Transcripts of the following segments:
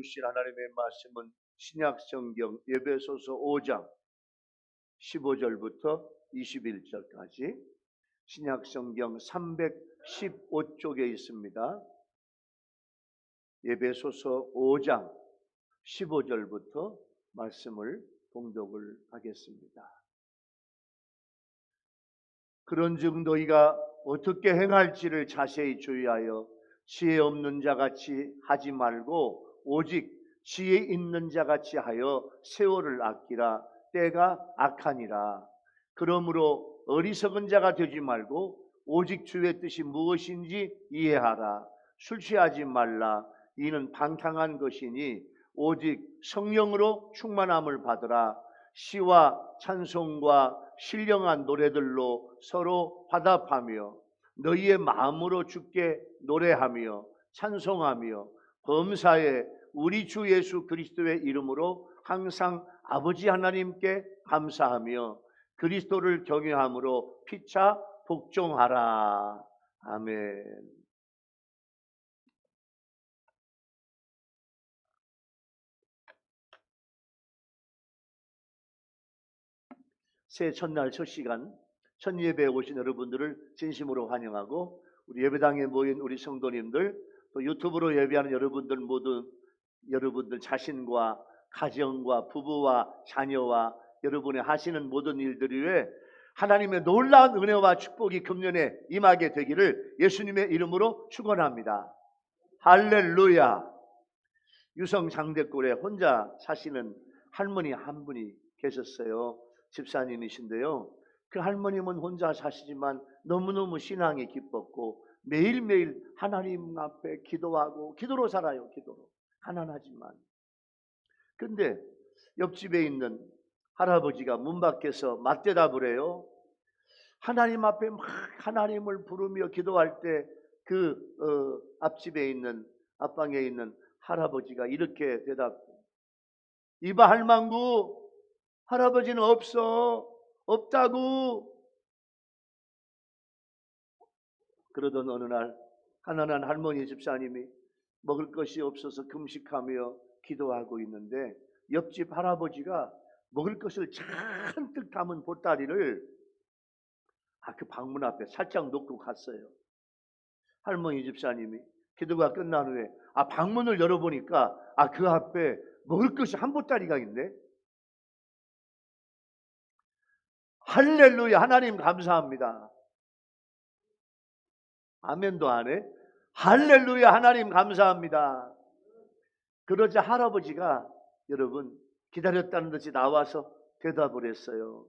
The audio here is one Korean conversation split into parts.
주신 하나님의 말씀은 신약성경 에베소서 5장 15절부터 21절까지 신약성경 315쪽에 있습니다. 에베소서 5장 15절부터 말씀을 봉독을 하겠습니다. 그런즉 너희가 어떻게 행할지를 자세히 주의하여 지혜 없는 자같이 하지 말고 오직 지혜 있는 자같이 하여 세월을 아끼라. 때가 악하니라. 그러므로 어리석은 자가 되지 말고 오직 주의 뜻이 무엇인지 이해하라. 술 취하지 말라. 이는 방탕한 것이니 오직 성령으로 충만함을 받으라. 시와 찬송과 신령한 노래들로 서로 화답하며 너희의 마음으로 주께 노래하며 찬송하며 범사에 우리 주 예수 그리스도의 이름으로 항상 아버지 하나님께 감사하며 그리스도를 경외함으로 피차 복종하라. 아멘. 새해 첫날 첫 시간 첫 예배에 오신 여러분들을 진심으로 환영하고 우리 예배당에 모인 우리 성도님들 또 유튜브로 예배하는 여러분들 모두 여러분들 자신과 가정과 부부와 자녀와 여러분의 하시는 모든 일들 위해 하나님의 놀라운 은혜와 축복이 금년에 임하게 되기를 예수님의 이름으로 축원합니다. 할렐루야. 유성 장대골에 혼자 사시는 할머니 한 분이 계셨어요. 집사님이신데요. 그 할머님은 혼자 사시지만 너무너무 신앙이 깊었고 매일매일 하나님 앞에 기도하고 기도로 살아요. 기도로. 가난하지만. 근데 옆집에 있는 할아버지가 문 밖에서 맞대답을 해요. 하나님 앞에 막 하나님을 부르며 기도할 때 그 앞집에 있는 앞방에 있는 할아버지가 이렇게 대답. 이봐 할망구, 할아버지는 없어. 없다고. 그러던 어느 날 가난한 할머니 집사님이 먹을 것이 없어서 금식하며 기도하고 있는데 옆집 할아버지가 먹을 것을 잔뜩 담은 보따리를 그 방문 앞에 살짝 놓고 갔어요. 할머니 집사님이 기도가 끝난 후에 방문을 열어보니까 그 앞에 먹을 것이 한 보따리가 있네. 할렐루야. 하나님 감사합니다. 아멘도 안 해? 할렐루야. 하나님 감사합니다. 그러자 할아버지가 여러분 기다렸다는 듯이 나와서 대답을 했어요.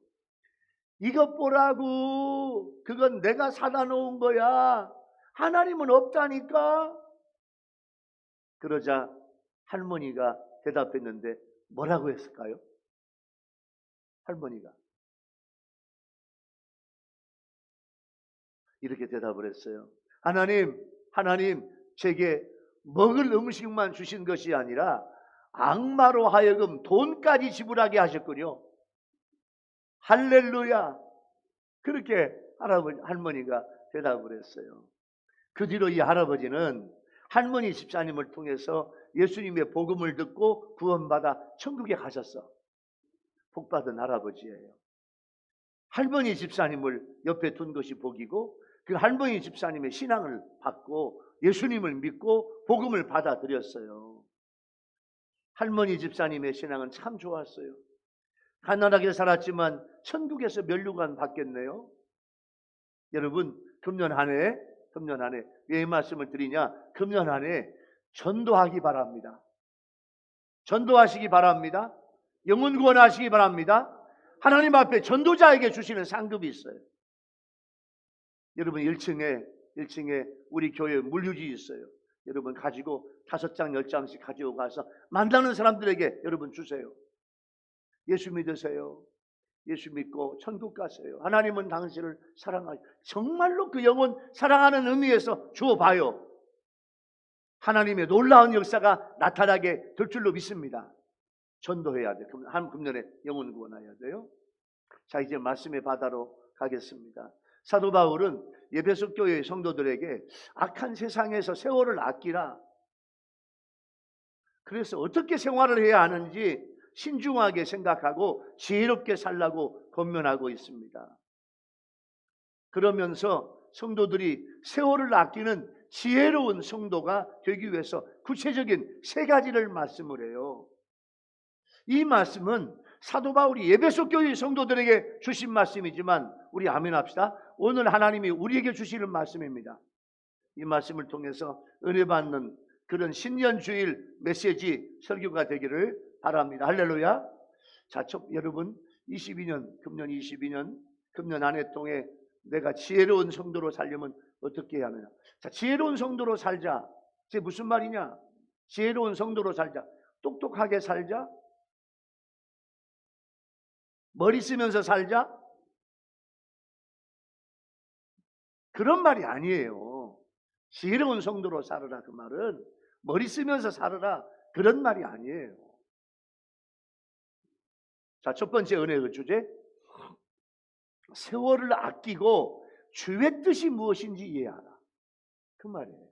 이것 보라고. 그건 내가 사다 놓은 거야. 하나님은 없다니까. 그러자 할머니가 대답했는데 뭐라고 했을까요? 할머니가 이렇게 대답을 했어요. 하나님 제게 먹을 음식만 주신 것이 아니라 악마로 하여금 돈까지 지불하게 하셨군요. 할렐루야. 그렇게 할머니가 대답을 했어요. 그 뒤로 이 할아버지는 할머니 집사님을 통해서 예수님의 복음을 듣고 구원받아 천국에 가셨어. 복받은 할아버지예요. 할머니 집사님을 옆에 둔 것이 복이고 그 할머니 집사님의 신앙을 받고 예수님을 믿고 복음을 받아들였어요. 할머니 집사님의 신앙은 참 좋았어요. 가난하게 살았지만 천국에서 면류관 받겠네요. 여러분 금년 한 해 왜 이 말씀을 드리냐? 금년 한 해 전도하기 바랍니다. 전도하시기 바랍니다. 영혼 구원하시기 바랍니다. 하나님 앞에 전도자에게 주시는 상급이 있어요. 여러분 1층에 우리 교회 물휴지 있어요. 여러분 가지고 5장 10장씩 가지고 가서 만나는 사람들에게 여러분 주세요. 예수 믿으세요. 예수 믿고 천국 가세요. 하나님은 당신을 사랑하죠. 정말로 그 영혼 사랑하는 의미에서 주어봐요. 하나님의 놀라운 역사가 나타나게 될 줄로 믿습니다. 전도해야 돼요. 한 금년에 영혼 구원해야 돼요. 자, 이제 말씀의 바다로 가겠습니다. 사도 바울은 에베소 교회의 성도들에게 악한 세상에서 세월을 아끼라. 그래서 어떻게 생활을 해야 하는지 신중하게 생각하고 지혜롭게 살라고 권면하고 있습니다. 그러면서 성도들이 세월을 아끼는 지혜로운 성도가 되기 위해서 구체적인 세 가지를 말씀을 해요. 이 말씀은 사도 바울이 에베소 교회 성도들에게 주신 말씀이지만 우리 아멘합시다. 오늘 하나님이 우리에게 주시는 말씀입니다. 이 말씀을 통해서 은혜 받는 그런 신년 주일 메시지 설교가 되기를 바랍니다. 할렐루야. 자, 여러분 22년 금년 한 해 동안 내가 지혜로운 성도로 살려면 어떻게 해야 하느냐? 자, 지혜로운 성도로 살자. 이게 무슨 말이냐? 지혜로운 성도로 살자. 똑똑하게 살자. 머리 쓰면서 살자. 그런 말이 아니에요. 지혜로운 성도로 살아라, 그 말은 머리 쓰면서 살아라, 그런 말이 아니에요. 자, 첫 번째 은혜의 주제, 세월을 아끼고 주의 뜻이 무엇인지 이해하라, 그 말이에요.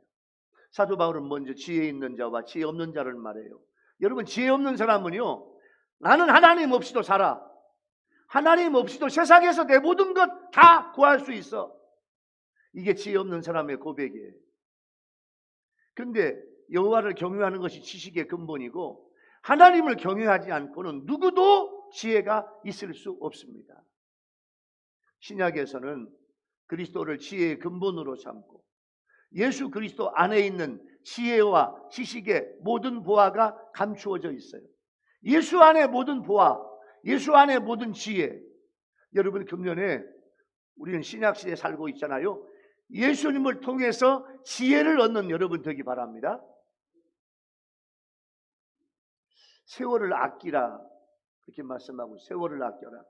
사도 바울은 먼저 지혜 있는 자와 지혜 없는 자를 말해요. 여러분, 지혜 없는 사람은요, 나는 하나님 없이도 살아, 하나님 없이도 세상에서 내 모든 것 다 구할 수 있어, 이게 지혜 없는 사람의 고백이에요. 그런데 여호와를 경외하는 것이 지식의 근본이고, 하나님을 경외하지 않고는 누구도 지혜가 있을 수 없습니다. 신약에서는 그리스도를 지혜의 근본으로 삼고 예수 그리스도 안에 있는 지혜와 지식의 모든 보화가 감추어져 있어요. 예수 안에 모든 보화, 예수 안에 모든 지혜. 여러분, 금년에 우리는 신약시대에 살고 있잖아요. 예수님을 통해서 지혜를 얻는 여러분 되기 바랍니다. 세월을 아끼라, 그렇게 말씀하고, 세월을 아껴라.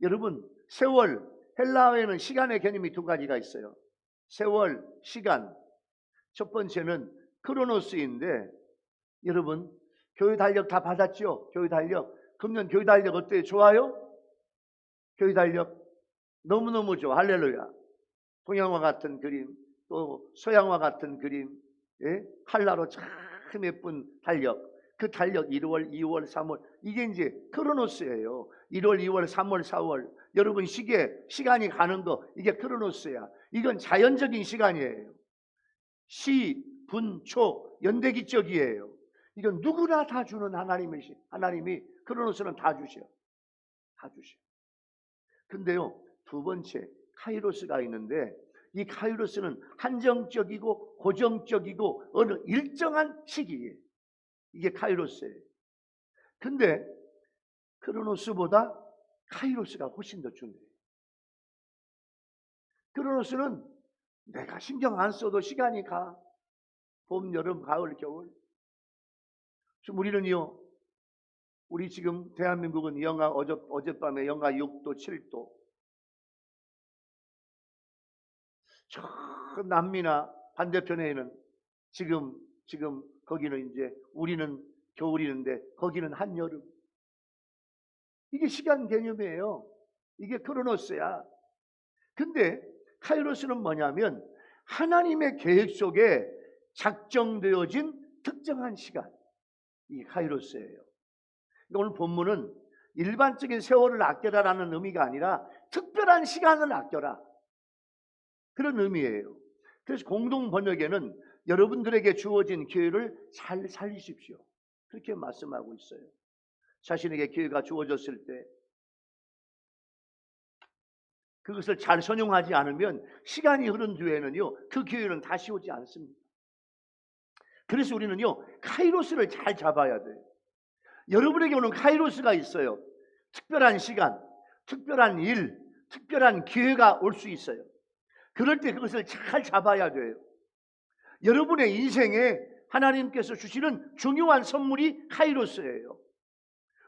여러분, 세월, 헬라어에는 시간의 개념이 두 가지가 있어요. 세월, 시간. 첫 번째는 크로노스인데, 여러분 교회 달력 다 받았죠? 교회 달력. 금년 교회 달력 어때요? 좋아요? 교회 달력 너무너무 좋아. 할렐루야. 동양화 같은 그림, 또 서양화 같은 그림, 예? 칼라로 참 예쁜 달력. 그 달력 1월, 2월, 3월, 이게 이제 크로노스예요. 1월, 2월, 3월, 4월. 여러분 시간이 가는 거, 이게 크로노스야. 이건 자연적인 시간이에요. 시, 분, 초, 연대기적이에요. 이건 누구나 다 주는 하나님이 크로노스는 다 주셔. 다 주셔. 근데요, 두 번째 카이로스가 있는데, 이 카이로스는 한정적이고 고정적이고 어느 일정한 시기예요. 이게 카이로스예요. 근데 크로노스보다 카이로스가 훨씬 더 중요해요. 크로노스는 내가 신경 안 써도 시간이 가. 봄, 여름, 가을, 겨울. 지금 우리 지금 대한민국은 어젯밤에 영하 6도, 7도. 저 남미나 반대편에는 지금 거기는 이제 우리는 겨울이는데 거기는 한여름. 이게 시간 개념이에요. 이게 크로노스야. 근데 카이로스는 뭐냐면 하나님의 계획 속에 작정되어진 특정한 시간. 이게 카이로스예요. 오늘 본문은 일반적인 세월을 아껴라라는 의미가 아니라 특별한 시간을 아껴라, 그런 의미예요. 그래서 공동 번역에는 여러분들에게 주어진 기회를 잘 살리십시오, 그렇게 말씀하고 있어요. 자신에게 기회가 주어졌을 때 그것을 잘 선용하지 않으면 시간이 흐른 뒤에는요, 그 기회는 다시 오지 않습니다. 그래서 우리는요, 카이로스를 잘 잡아야 돼요. 여러분에게 오는 카이로스가 있어요. 특별한 시간, 특별한 일, 특별한 기회가 올 수 있어요. 그럴 때 그것을 잘 잡아야 돼요. 여러분의 인생에 하나님께서 주시는 중요한 선물이 카이로스예요.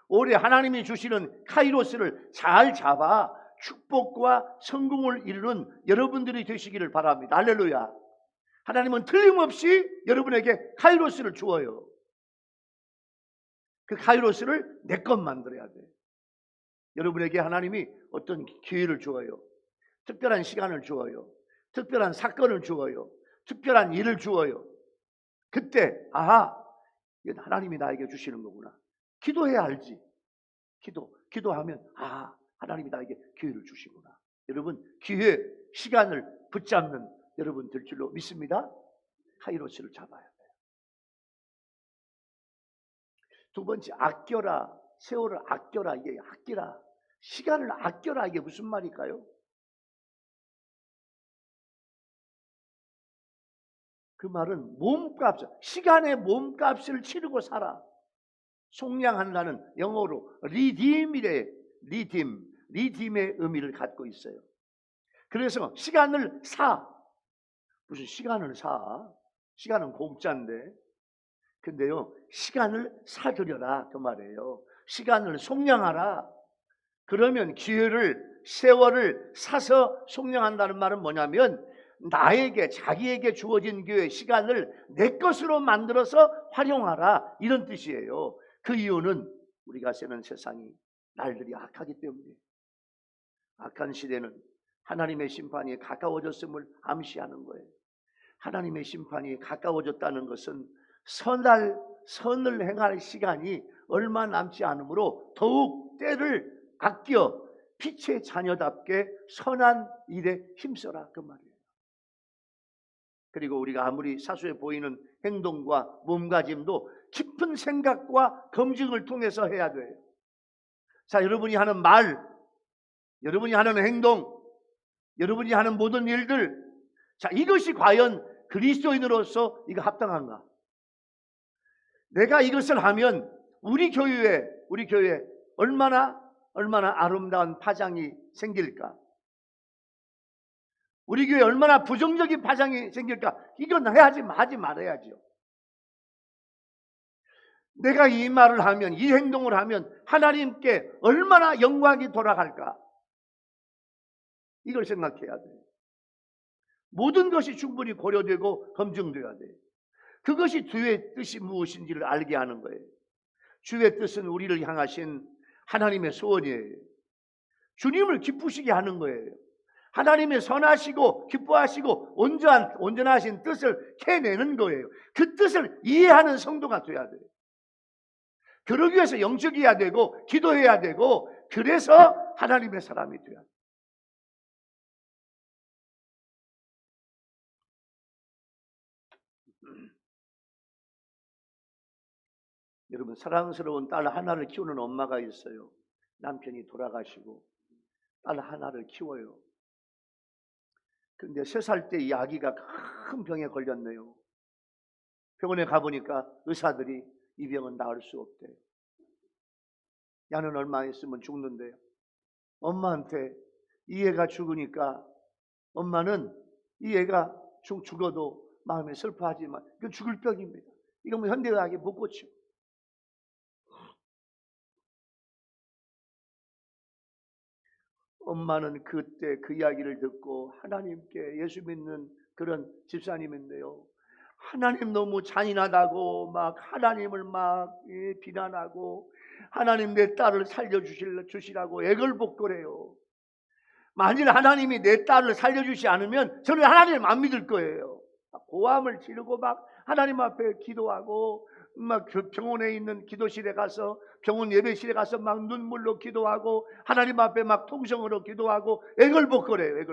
올해 하나님이 주시는 카이로스를 잘 잡아 축복과 성공을 이루는 여러분들이 되시기를 바랍니다. 할렐루야. 하나님은 틀림없이 여러분에게 카이로스를 주어요. 그 카이로스를 내 것 만들어야 돼. 여러분에게 하나님이 어떤 기회를 주어요. 특별한 시간을 주어요. 특별한 사건을 주어요. 특별한 일을 주어요. 그때 이건 하나님이 나에게 주시는 거구나. 기도해야 알지. 기도하면 하나님이 나에게 기회를 주시구나. 여러분, 기회, 시간을 붙잡는 여러분 될 줄로 믿습니다. 카이로스를 잡아야 돼요. 두 번째, 아껴라. 세월을 아껴라. 이게 아끼라. 시간을 아껴라. 이게 무슨 말일까요? 그 말은 몸값, 시간의 몸값을 치르고 살아. 속량한다는 영어로 리딤의 의미를 갖고 있어요. 그래서 시간을 사. 무슨 시간을 사? 시간은 공짜인데. 근데요, 시간을 사들여라 그 말이에요. 시간을 속량하라. 그러면 기회를, 세월을 사서 속량한다는 말은 뭐냐면 나에게, 자기에게 주어진 기회, 시간을 내 것으로 만들어서 활용하라, 이런 뜻이에요. 그 이유는 우리가 사는 세상이 날들이 악하기 때문에. 악한 시대는 하나님의 심판이 가까워졌음을 암시하는 거예요. 하나님의 심판이 가까워졌다는 것은 선을 행할 시간이 얼마 남지 않으므로 더욱 때를 아껴 빛의 자녀답게 선한 일에 힘써라, 그 말이에요. 그리고 우리가 아무리 사소해 보이는 행동과 몸가짐도 깊은 생각과 검증을 통해서 해야 돼요. 자, 여러분이 하는 말, 여러분이 하는 행동, 여러분이 하는 모든 일들, 자, 이것이 과연 그리스도인으로서 이거 합당한가? 내가 이것을 하면 우리 교회에 얼마나 아름다운 파장이 생길까? 우리 교회에 얼마나 부정적인 파장이 생길까? 이건 하지 말아야죠. 내가 이 말을 하면, 이 행동을 하면 하나님께 얼마나 영광이 돌아갈까? 이걸 생각해야 돼요. 모든 것이 충분히 고려되고 검증돼야 돼요. 그것이 주의 뜻이 무엇인지를 알게 하는 거예요. 주의 뜻은 우리를 향하신 하나님의 소원이에요. 주님을 기쁘시게 하는 거예요. 하나님의 선하시고 기뻐하시고 온전하신 뜻을 캐내는 거예요. 그 뜻을 이해하는 성도가 돼야 돼요. 그러기 위해서 영적이어야 되고 기도해야 되고, 그래서 하나님의 사람이 돼야 돼요. 여러분, 사랑스러운 딸 하나를 키우는 엄마가 있어요. 남편이 돌아가시고 딸 하나를 키워요. 근데 3살 때 이 아기가 큰 병에 걸렸네요. 병원에 가보니까 의사들이 이 병은 나을 수 없대요. 야는 얼마 있으면 죽는데요. 엄마한테 이 애가 죽으니까 엄마는 이 애가 죽어도 마음에 슬퍼하지만 이건 죽을 병입니다. 이건 뭐 현대의학이 못 고쳐. 엄마는 그때 그 이야기를 듣고 하나님께, 예수 믿는 그런 집사님인데요, 하나님 너무 잔인하다고 막 하나님을 막 비난하고 하나님 내 딸을 살려주시라고 애걸복걸해요. 만일 하나님이 내 딸을 살려주지 않으면 저는 하나님을 안 믿을 거예요. 고함을 지르고 막 하나님 앞에 기도하고, 막 병원에 있는 기도실에 가서, 병원 예배실에 가서 막 눈물로 기도하고 하나님 앞에 막 통성으로 기도하고 애걸복걸해요.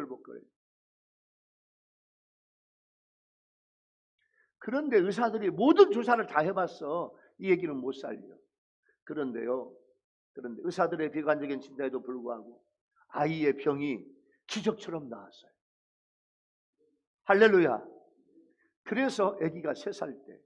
그런데 의사들이 모든 조사를 다 해봤어. 이 얘기는 못 살려. 그런데 의사들의 비관적인 진단에도 불구하고 아이의 병이 기적처럼 나았어요. 할렐루야. 그래서 아기가 3살 때,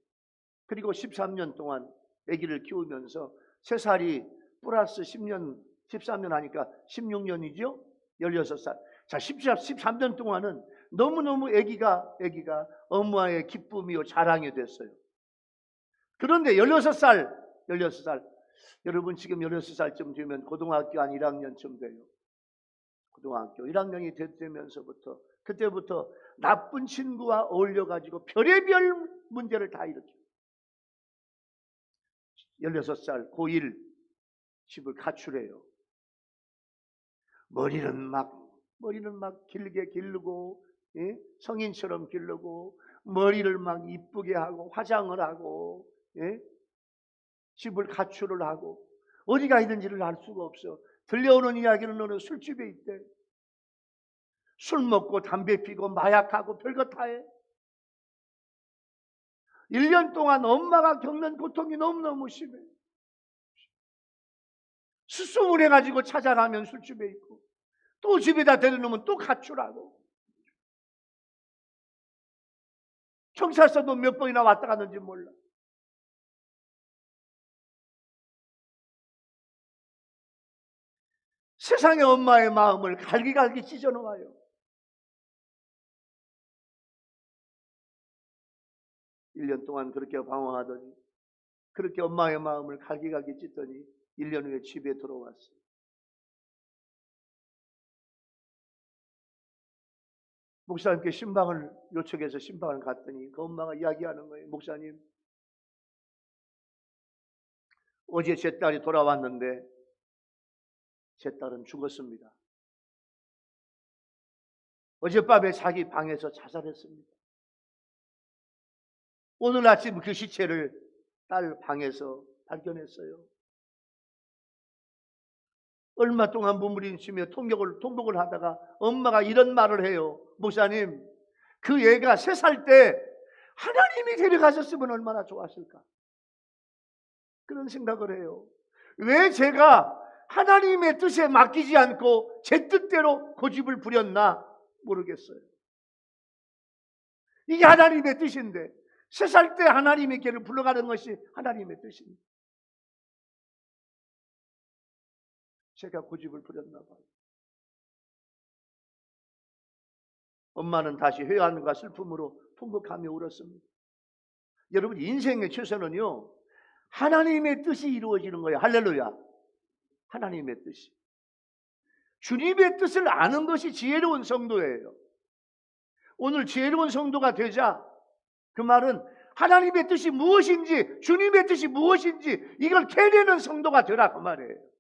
그리고 13년 동안 아기를 키우면서 3살이 플러스 10년, 13년 하니까 16년이죠? 16살. 자, 13년 동안은 너무너무 아기가 엄마의 기쁨이요 자랑이 됐어요. 그런데 16살, 여러분 지금 16살쯤 되면 고등학교 한 1학년쯤 돼요. 고등학교 1학년이 되면서부터, 그때부터 나쁜 친구와 어울려가지고 별의별 문제를 다 일으켜요. 16살 고1 집을 가출해요. 머리는 막 길게 기르고, 예? 성인처럼 기르고, 머리를 막 이쁘게 하고 화장을 하고, 예? 집을 가출을 하고 어디가 있는지를 알 수가 없어. 들려오는 이야기는 어느 술집에 있대. 술 먹고 담배 피고 마약하고 별거 다 해. 1년 동안 엄마가 겪는 고통이 너무너무 심해. 수소문해가지고 찾아가면 술집에 있고 또 집에다 데려놓으면 또 가출하고 경찰서도 몇 번이나 왔다 갔는지 몰라. 세상의 엄마의 마음을 갈기갈기 찢어놓아요. 1년 동안 그렇게 방황하더니 그렇게 엄마의 마음을 갈기갈기 찢더니 1년 후에 집에 들어왔어요. 목사님께 신방을 요청해서 신방을 갔더니 그 엄마가 이야기하는 거예요. 목사님, 어제 제 딸이 돌아왔는데 제 딸은 죽었습니다. 어젯밤에 자기 방에서 자살했습니다. 오늘 아침 그 시체를 딸 방에서 발견했어요. 얼마 동안 몸부림치며 통곡을 하다가 엄마가 이런 말을 해요. 목사님, 그 애가 3살 때 하나님이 데려가셨으면 얼마나 좋았을까. 그런 생각을 해요. 왜 제가 하나님의 뜻에 맡기지 않고 제 뜻대로 고집을 부렸나 모르겠어요. 이게 하나님의 뜻인데 3살 때 하나님의 길을 불러가는 것이 하나님의 뜻입니다. 제가 고집을 부렸나 봐요. 엄마는 다시 회한과 슬픔으로 통곡하며 울었습니다. 여러분, 인생의 최선은요, 하나님의 뜻이 이루어지는 거예요. 할렐루야. 하나님의 뜻이. 주님의 뜻을 아는 것이 지혜로운 성도예요. 오늘 지혜로운 성도가 되자, 그 말은 하나님의 뜻이 무엇인지, 주님의 뜻이 무엇인지 이걸 캐내는 성도가 되라 그 말이에요.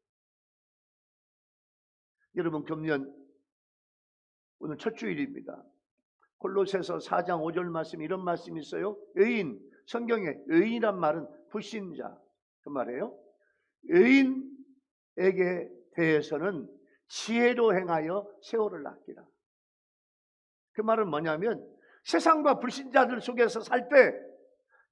여러분, 금년 오늘 첫 주일입니다. 골로새서 4장 5절 말씀, 이런 말씀이 있어요. 의인, 성경에 의인이란 말은 불신자 그 말이에요. 의인에게 대해서는 지혜로 행하여 세월을 아끼라. 그 말은 뭐냐면 세상과 불신자들 속에서 살 때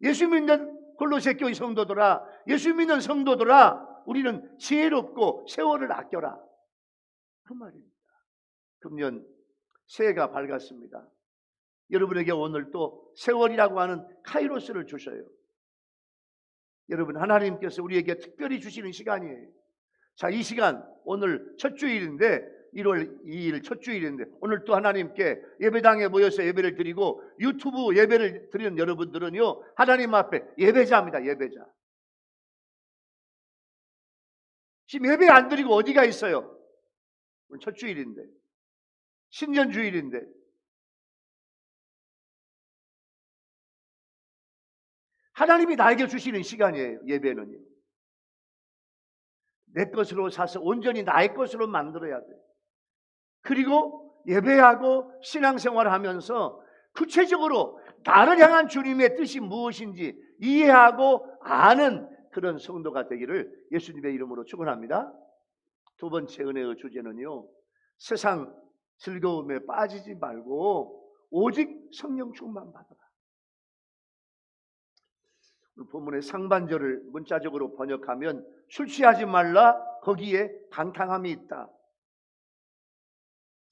예수 믿는 골로새 교회 성도들아, 예수 믿는 성도들아, 우리는 지혜롭고 세월을 아껴라 그 말입니다. 금년 새해가 밝았습니다. 여러분에게 오늘 또 세월이라고 하는 카이로스를 주셔요. 여러분, 하나님께서 우리에게 특별히 주시는 시간이에요. 자, 이 시간 오늘 첫 주일인데 1월 2일 첫 주일인데 오늘 또 하나님께 예배당에 모여서 예배를 드리고 유튜브 예배를 드리는 여러분들은요, 하나님 앞에 예배자입니다. 예배자. 지금 예배 안 드리고 어디가 있어요? 오늘 첫 주일인데, 신년 주일인데, 하나님이 나에게 주시는 시간이에요. 예배는요, 내 것으로 사서 온전히 나의 것으로 만들어야 돼요. 그리고 예배하고 신앙생활을 하면서 구체적으로 나를 향한 주님의 뜻이 무엇인지 이해하고 아는 그런 성도가 되기를 예수님의 이름으로 축원합니다. 두 번째 은혜의 주제는요, 세상 즐거움에 빠지지 말고 오직 성령 충만 받아라. 본문의 상반절을 문자적으로 번역하면 술 취하지 말라, 거기에 강탕함이 있다.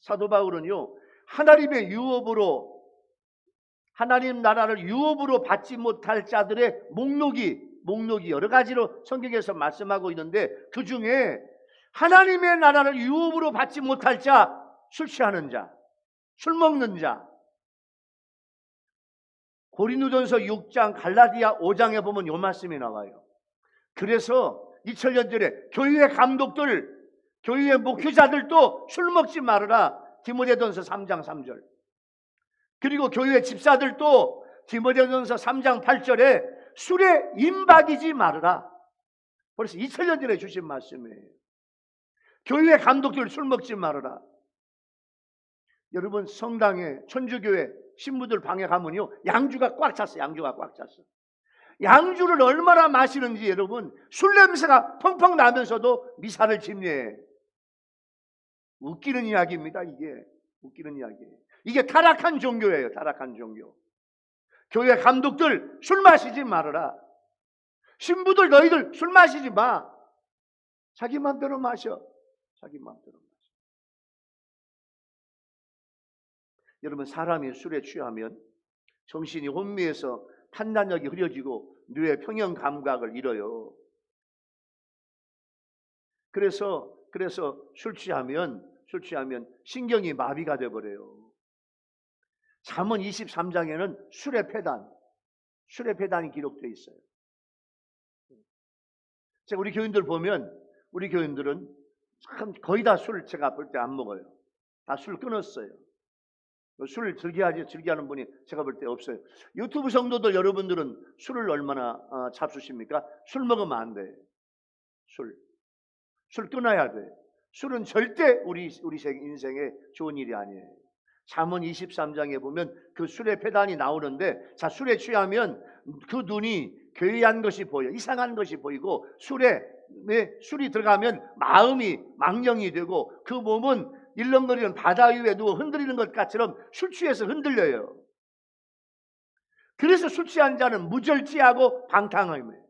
사도 바울은요, 하나님의 유업으로, 하나님 나라를 유업으로 받지 못할 자들의 목록이 여러 가지로 성경에서 말씀하고 있는데, 그 중에 하나님의 나라를 유업으로 받지 못할 자, 술 취하는 자, 술 먹는 자, 고린도전서 6장, 갈라디아 5장에 보면 이 말씀이 나와요. 그래서 2000년 전에 교회의 감독들, 교회의 목회자들도 술 먹지 말아라. 디모데전서 3장 3절. 그리고 교회 집사들도 디모데전서 3장 8절에 술에 임박이지 말아라. 벌써 2000년 전에 주신 말씀이에요. 교회의 감독들 술 먹지 말아라. 여러분, 성당에 천주교회 신부들 방에 가면요, 양주가 꽉 찼어요. 양주가 꽉 찼어. 양주를 얼마나 마시는지 여러분, 술 냄새가 펑펑 나면서도 미사를 집례해. 웃기는 이야기입니다. 이게 웃기는 이야기예요. 이게 타락한 종교예요. 타락한 종교. 교회 감독들 술 마시지 말아라. 신부들 너희들 술 마시지 마. 자기 마음대로 마셔. 자기 마음대로 마셔. 여러분, 사람이 술에 취하면 정신이 혼미해서 판단력이 흐려지고 뇌의 평형 감각을 잃어요. 그래서 술 취하면 신경이 마비가 돼 버려요. 잠언 23장에는 술의 패단이 기록되어 있어요. 제가 우리 교인들 보면, 우리 교인들은 참 거의 다 술 제가 볼 때 안 먹어요. 다 술 끊었어요. 술을 즐겨하는 분이 제가 볼 때 없어요. 유튜브 성도들 여러분들은 술을 얼마나 잡수십니까? 술 먹으면 안 돼. 술 끊어야 돼. 술은 절대 우리 인생에 좋은 일이 아니에요. 잠언 23장에 보면 그 술의 패단이 나오는데, 자, 술에 취하면 그 눈이 괴이한 것이 보여. 이상한 것이 보이고, 술이 들어가면 마음이 망령이 되고, 그 몸은 일렁거리는 바다 위에 누워 흔들리는 것 같처럼 술 취해서 흔들려요. 그래서 술 취한 자는 무절제하고 방탕함이에요.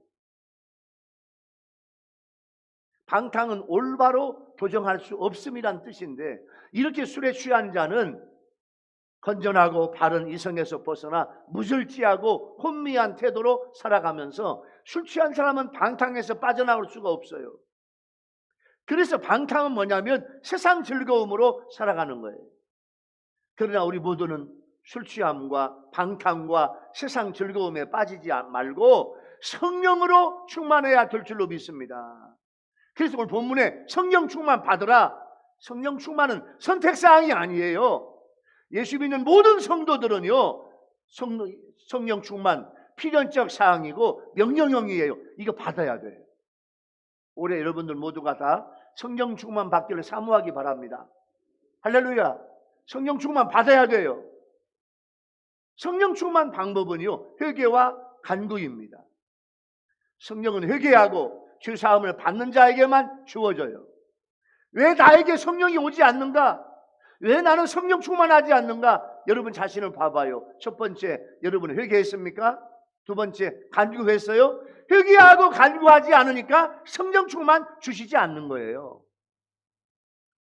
방탕은 올바로 교정할 수 없음이란 뜻인데, 이렇게 술에 취한 자는 건전하고 바른 이성에서 벗어나 무절제하고 혼미한 태도로 살아가면서, 술 취한 사람은 방탕에서 빠져나올 수가 없어요. 그래서 방탕은 뭐냐면 세상 즐거움으로 살아가는 거예요. 그러나 우리 모두는 술 취함과 방탕과 세상 즐거움에 빠지지 말고 성령으로 충만해야 될 줄로 믿습니다. 그래서 오늘 본문에 성령 충만 받으라. 성령 충만은 선택사항이 아니에요. 예수 믿는 모든 성도들은요, 성령 충만 필연적 사항이고 명령형이에요. 이거 받아야 돼요. 올해 여러분들 모두가 다 성령 충만 받기를 사모하기 바랍니다. 할렐루야. 성령 충만 받아야 돼요. 성령 충만 방법은요, 회개와 간구입니다. 성령은 회개하고 죄 사함을 받는 자에게만 주어져요. 왜 나에게 성령이 오지 않는가? 왜 나는 성령 충만하지 않는가? 여러분 자신을 봐봐요. 첫 번째, 여러분 회개했습니까? 두 번째, 간구했어요? 회개하고 간구하지 않으니까 성령 충만 주시지 않는 거예요.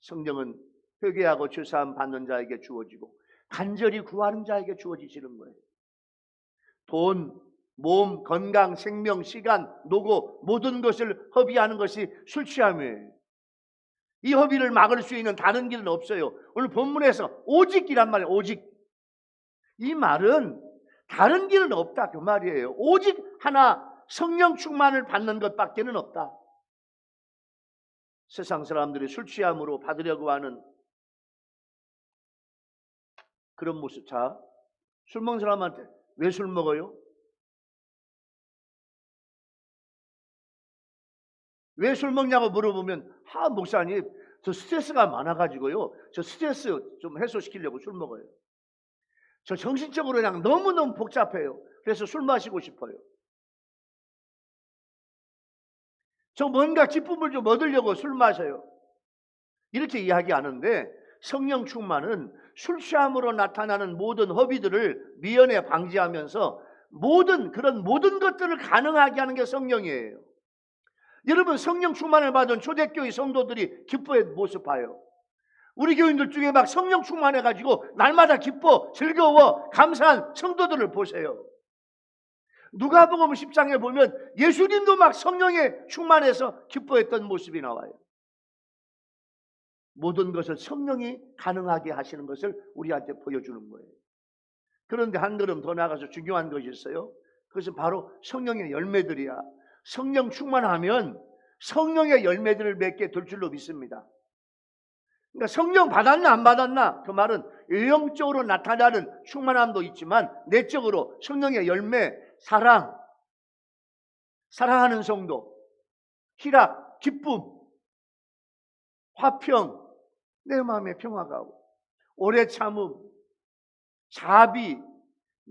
성령은 회개하고 죄사함 받는 자에게 주어지고 간절히 구하는 자에게 주어지시는 거예요. 돈, 몸, 건강, 생명, 시간, 노고 모든 것을 허비하는 것이 술 취함이에요. 이 허비를 막을 수 있는 다른 길은 없어요. 오늘 본문에서 오직이란 말이에요. 오직. 이 말은 다른 길은 없다 그 말이에요. 오직 하나, 성령 충만을 받는 것밖에는 없다. 세상 사람들이 술 취함으로 받으려고 하는 그런 모습. 자, 술 먹는 사람한테 왜 술 먹어요? 왜 술 먹냐고 물어보면, 목사님 저 스트레스가 많아가지고요, 저 스트레스 좀 해소시키려고 술 먹어요. 저 정신적으로 그냥 너무너무 복잡해요. 그래서 술 마시고 싶어요. 저 뭔가 기쁨을 좀 얻으려고 술 마셔요. 이렇게 이야기하는데, 성령 충만은 술 취함으로 나타나는 모든 허비들을 미연에 방지하면서 그런 모든 것들을 가능하게 하는 게 성령이에요. 여러분, 성령 충만을 받은 초대교회 성도들이 기뻐의 모습 봐요. 우리 교인들 중에 막 성령 충만해가지고 날마다 기뻐, 즐거워, 감사한 성도들을 보세요. 누가복음 10장에 보면 예수님도 막 성령에 충만해서 기뻐했던 모습이 나와요. 모든 것을 성령이 가능하게 하시는 것을 우리한테 보여주는 거예요. 그런데 한 걸음 더 나가서 중요한 것이 있어요. 그것은 바로 성령의 열매들이야. 성령 충만하면 성령의 열매들을 맺게 될 줄로 믿습니다. 그러니까 성령 받았나 안 받았나, 그 말은 외형적으로 나타나는 충만함도 있지만 내적으로 성령의 열매, 사랑하는 성도, 희락, 기쁨, 화평, 내 마음에 평화가 오고, 오래 참음, 자비,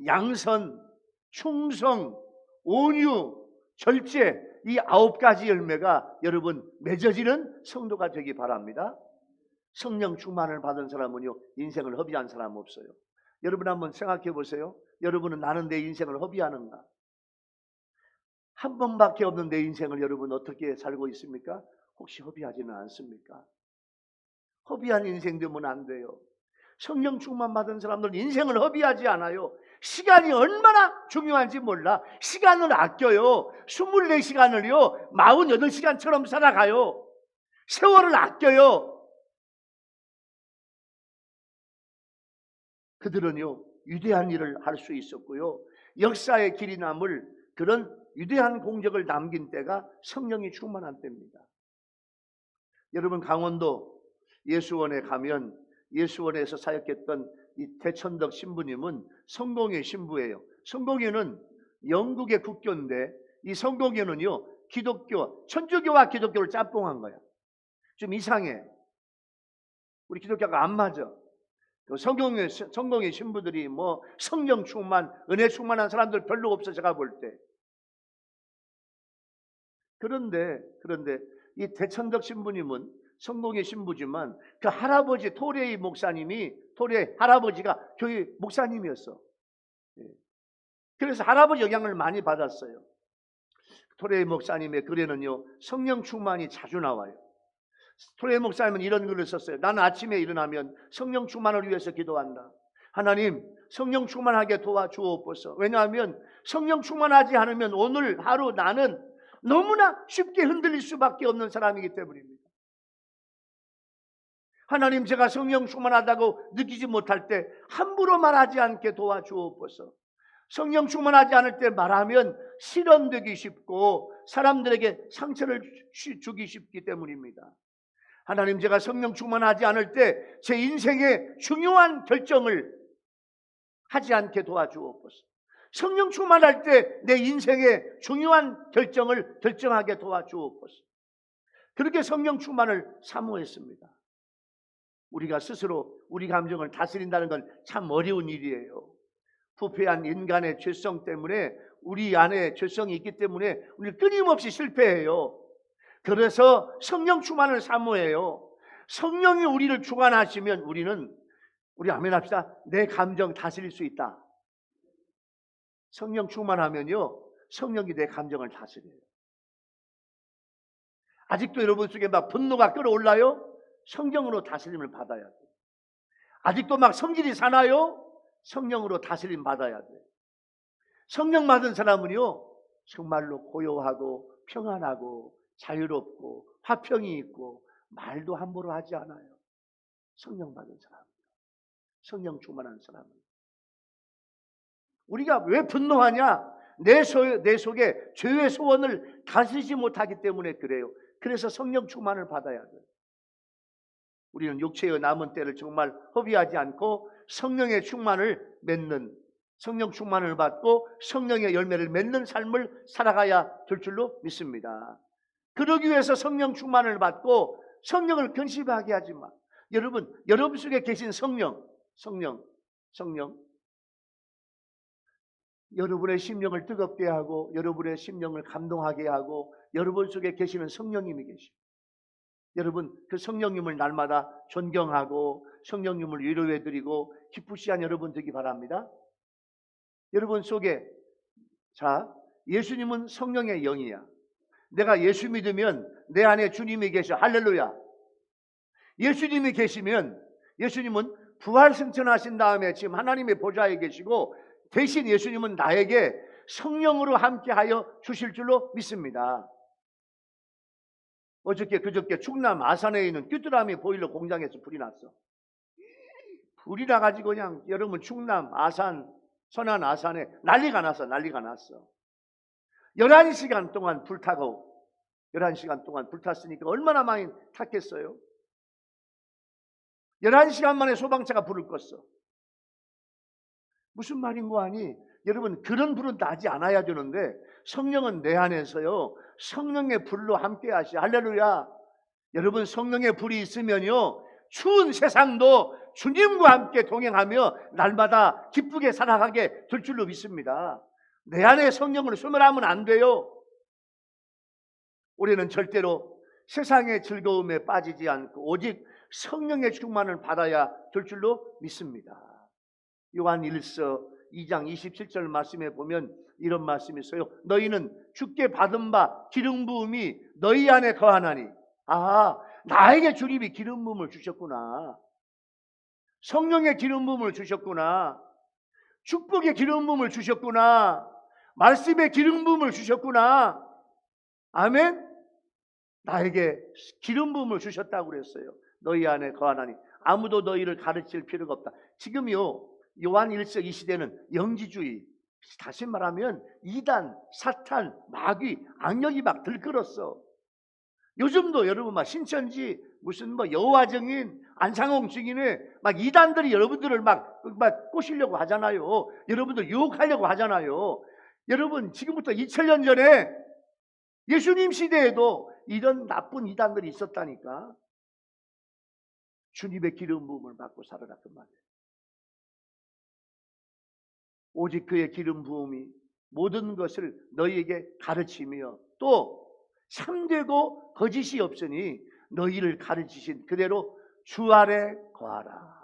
양선, 충성, 온유, 절제, 이 9가지 열매가 여러분 맺어지는 성도가 되기 바랍니다. 성령 충만을 받은 사람은요, 인생을 허비한 사람 없어요. 여러분 한번 생각해 보세요. 여러분은 나는 내 인생을 허비하는가? 한 번밖에 없는 내 인생을 여러분 어떻게 살고 있습니까? 혹시 허비하지는 않습니까? 허비한 인생 되면 안 돼요. 성령 충만 받은 사람들은 인생을 허비하지 않아요. 시간이 얼마나 중요한지 몰라. 시간을 아껴요. 24시간을요 48시간처럼 살아가요. 세월을 아껴요. 그들은요 위대한 일을 할 수 있었고요, 역사의 길이 남을 그런 위대한 공적을 남긴 때가 성령이 충만한 때입니다. 여러분 강원도 예수원에 가면 예수원에서 사역했던 이 대천덕 신부님은 성공회 신부예요. 성공회는 영국의 국교인데 이 성공회는요 기독교, 천주교와 기독교를 짬뽕한 거야. 좀 이상해. 우리 기독교가 안 맞아. 성공회 신부들이 뭐 성령 충만, 은혜 충만한 사람들 별로 없어 제가 볼 때. 그런데 이 대천덕 신부님은 성공회 신부지만 그 할아버지 토레이 목사님이, 토레이 할아버지가 교회 목사님이었어. 그래서 할아버지 영향을 많이 받았어요. 토레이 목사님의 글에는요 성령 충만이 자주 나와요. 토레이 목사님은 이런 글을 썼어요. 나는 아침에 일어나면 성령 충만을 위해서 기도한다. 하나님 성령 충만하게 도와주옵소서. 왜냐하면 성령 충만하지 않으면 오늘 하루 나는 너무나 쉽게 흔들릴 수밖에 없는 사람이기 때문입니다. 하나님 제가 성령 충만하다고 느끼지 못할 때 함부로 말하지 않게 도와주옵소서. 성령 충만하지 않을 때 말하면 실현되기 쉽고 사람들에게 상처를 주기 쉽기 때문입니다. 하나님 제가 성령 충만하지 않을 때 제 인생의 중요한 결정을 하지 않게 도와주옵소서. 성령 충만할 때 내 인생의 중요한 결정을 결정하게 도와주옵소서. 그렇게 성령 충만을 사모했습니다. 우리가 스스로 우리 감정을 다스린다는 건 참 어려운 일이에요. 부패한 인간의 죄성 때문에, 우리 안에 죄성이 있기 때문에 우리 끊임없이 실패해요. 그래서 성령 충만을 사모해요. 성령이 우리를 주관하시면 우리 아멘 합시다. 내 감정 다스릴 수 있다. 성령 충만하면요 성령이 내 감정을 다스려요. 아직도 여러분 속에 막 분노가 끌어올라요? 성령으로 다스림을 받아야 돼요. 아직도 막 성질이 사나요? 성령으로 다스림 받아야 돼요. 성령 받은 사람은요 정말로 고요하고 평안하고 자유롭고 화평이 있고 말도 함부로 하지 않아요. 성령 받은 사람, 성령 충만한 사람은. 우리가 왜 분노하냐? 내 속에 죄의 소원을 다스리지 못하기 때문에 그래요. 그래서 성령 충만을 받아야 돼요. 우리는 육체의 남은 때를 정말 허비하지 않고 성령의 충만을 맺는, 성령 충만을 받고 성령의 열매를 맺는 삶을 살아가야 될 줄로 믿습니다. 그러기 위해서 성령 충만을 받고 성령을 근심하게 하지 마. 여러분 속에 계신 성령 여러분의 심령을 뜨겁게 하고 여러분의 심령을 감동하게 하고 여러분 속에 계시는 성령님이 계십니다. 여러분 그 성령님을 날마다 존경하고 성령님을 위로해드리고 기쁘시한 여러분 되기 바랍니다. 여러분 속에 예수님은 성령의 영이야. 내가 예수 믿으면 내 안에 주님이 계셔. 할렐루야. 예수님이 계시면, 예수님은 부활 승천하신 다음에 지금 하나님의 보좌에 계시고 대신 예수님은 나에게 성령으로 함께하여 주실 줄로 믿습니다. 그저께 충남 아산에 있는 귀뚜라미 보일러 공장에서 불이 났어. 불이 나가지고 그냥 여러분 충남 아산, 선안 아산에 난리가 났어. 11시간 동안 불타고 11시간 동안 불탔으니까 얼마나 많이 탔겠어요? 11시간 만에 소방차가 불을 껐어. 무슨 말인 거 아니? 여러분 그런 불은 나지 않아야 되는데 성령은 내 안에서요 성령의 불로 함께 하시. 할렐루야. 여러분 성령의 불이 있으면요 추운 세상도 주님과 함께 동행하며 날마다 기쁘게 살아가게 될 줄로 믿습니다. 내 안에 성령을 소멸하면 안 돼요. 우리는 절대로 세상의 즐거움에 빠지지 않고 오직 성령의 충만을 받아야 될 줄로 믿습니다. 요한 1서 2장 27절 말씀에 보면 이런 말씀이 있어요. 너희는 주께 받은 바 기름 부음이 너희 안에 거하나니. 아, 나에게 주님이 기름 부음을 주셨구나. 성령의 기름 부음을 주셨구나. 축복의 기름 부음을 주셨구나. 말씀의 기름 부음을 주셨구나. 아멘. 나에게 기름 부음을 주셨다고 그랬어요. 너희 안에 거하나니 아무도 너희를 가르칠 필요가 없다. 지금요, 요한 1서 이 시대는 영지주의, 다시 말하면 이단, 사탄, 마귀, 악력이 막 들끓었어. 요즘도 여러분 막 신천지 무슨 뭐 여호와 증인, 안상홍 증인에 막 이단들이 여러분들을 막 꼬시려고 하잖아요. 여러분들 유혹하려고 하잖아요. 여러분 지금부터 2000년 전에 예수님 시대에도 이런 나쁜 이단들이 있었다니까. 주님의 기름 부음을 받고 살아라 그 말이에요. 오직 그의 기름 부음이 모든 것을 너희에게 가르치며 또 참되고 거짓이 없으니 너희를 가르치신 그대로 주 안에 거하라.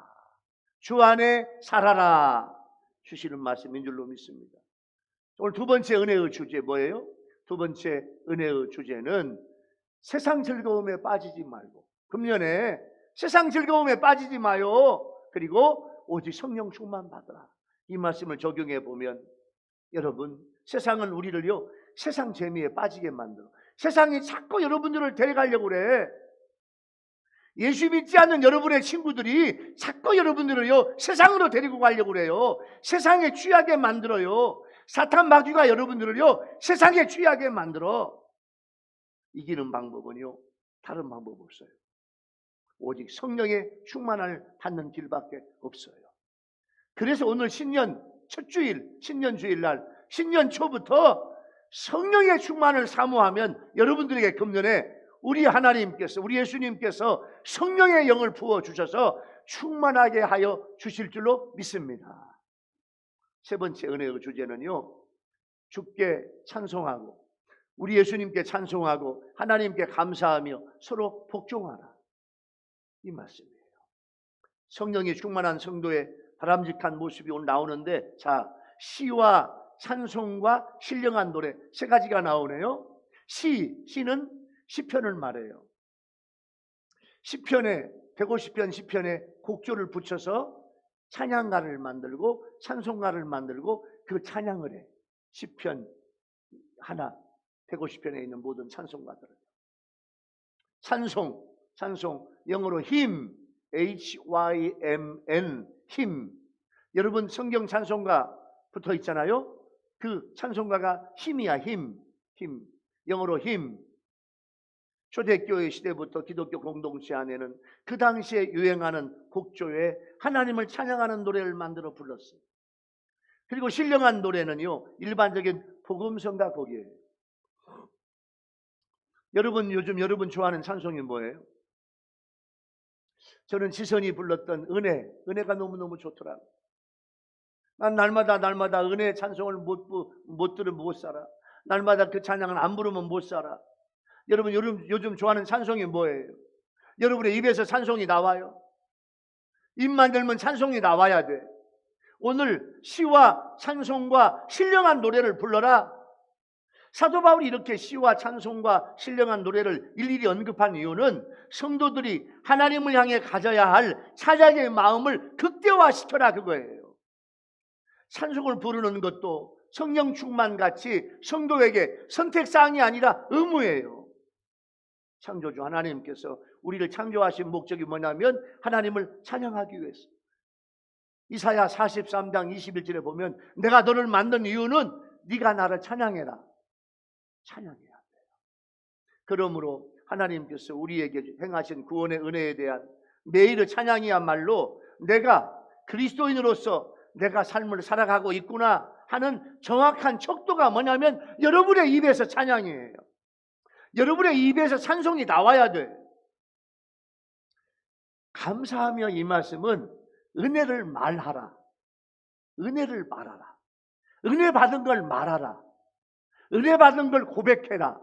주 안에 살아라. 주시는 말씀인 줄로 믿습니다. 오늘 두 번째 은혜의 주제 뭐예요? 두 번째 은혜의 주제는 세상 즐거움에 빠지지 말고, 금년에 세상 즐거움에 빠지지 마요. 그리고 오직 성령 충만 받으라. 이 말씀을 적용해 보면 여러분, 세상은 우리를요 세상 재미에 빠지게 만들어. 세상이 자꾸 여러분들을 데려가려고 그래. 예수 믿지 않는 여러분의 친구들이 자꾸 여러분들을요 세상으로 데리고 가려고 그래요. 세상에 취하게 만들어요. 사탄 마귀가 여러분들을요 세상에 취하게 만들어. 이기는 방법은요 다른 방법 없어요. 오직 성령의 충만을 받는 길밖에 없어요. 그래서 오늘 신년 첫 주일, 신년 주일날, 신년 초부터 성령의 충만을 사모하면 여러분들에게 금년에 우리 하나님께서, 우리 예수님께서 성령의 영을 부어주셔서 충만하게 하여 주실 줄로 믿습니다. 세 번째 은혜의 주제는요, 주께 찬송하고 우리 예수님께 찬송하고 하나님께 감사하며 서로 복종하라. 이 말씀이에요. 성령이 충만한 성도의 바람직한 모습이 오늘 나오는데, 자, 시와 찬송과 신령한 노래 세 가지가 나오네요. 시는 시편을 말해요. 시편에 150편 시편에 곡조를 붙여서 찬양가를 만들고 찬송가를 만들고 그 찬양을 해. 시편 하나 150편에 있는 모든 찬송가들을. 찬송 영어로 hymn, H-Y-M-N, hymn. 여러분 성경 찬송가 붙어 있잖아요. 그 찬송가가 힘이야. 힘. 영어로 힘. 초대교회 시대부터 기독교 공동체 안에는 그 당시에 유행하는 곡조에 하나님을 찬양하는 노래를 만들어 불렀어요. 그리고 신령한 노래는요 일반적인 복음성가 곡이에요. 여러분 요즘 여러분 좋아하는 찬송이 뭐예요? 저는 지선이 불렀던 은혜가 너무너무 좋더라고요. 난 날마다 은혜 찬송을 못 들으면 못 살아. 날마다 그 찬양을 안 부르면 못 살아. 여러분 요즘 좋아하는 찬송이 뭐예요? 여러분의 입에서 찬송이 나와요? 입만 들면 찬송이 나와야 돼. 오늘 시와 찬송과 신령한 노래를 불러라. 사도 바울이 이렇게 시와 찬송과 신령한 노래를 일일이 언급한 이유는 성도들이 하나님을 향해 가져야 할 사자의 마음을 극대화시켜라 그거예요. 찬송을 부르는 것도 성령 충만같이 성도에게 선택사항이 아니라 의무예요. 창조주 하나님께서 우리를 창조하신 목적이 뭐냐면 하나님을 찬양하기 위해서. 이사야 43장 21절에 보면 내가 너를 만든 이유는 네가 나를 찬양해라. 찬양해야 돼요. 그러므로 하나님께서 우리에게 행하신 구원의 은혜에 대한 매일의 찬양이야말로 내가 그리스도인으로서 내가 삶을 살아가고 있구나 하는 정확한 척도가 뭐냐면 여러분의 입에서 찬양이에요. 여러분의 입에서 찬송이 나와야 돼. 감사하며 이 말씀은 은혜를 말하라. 은혜를 말하라. 은혜 받은 걸 말하라. 은혜 받은 걸 고백해라.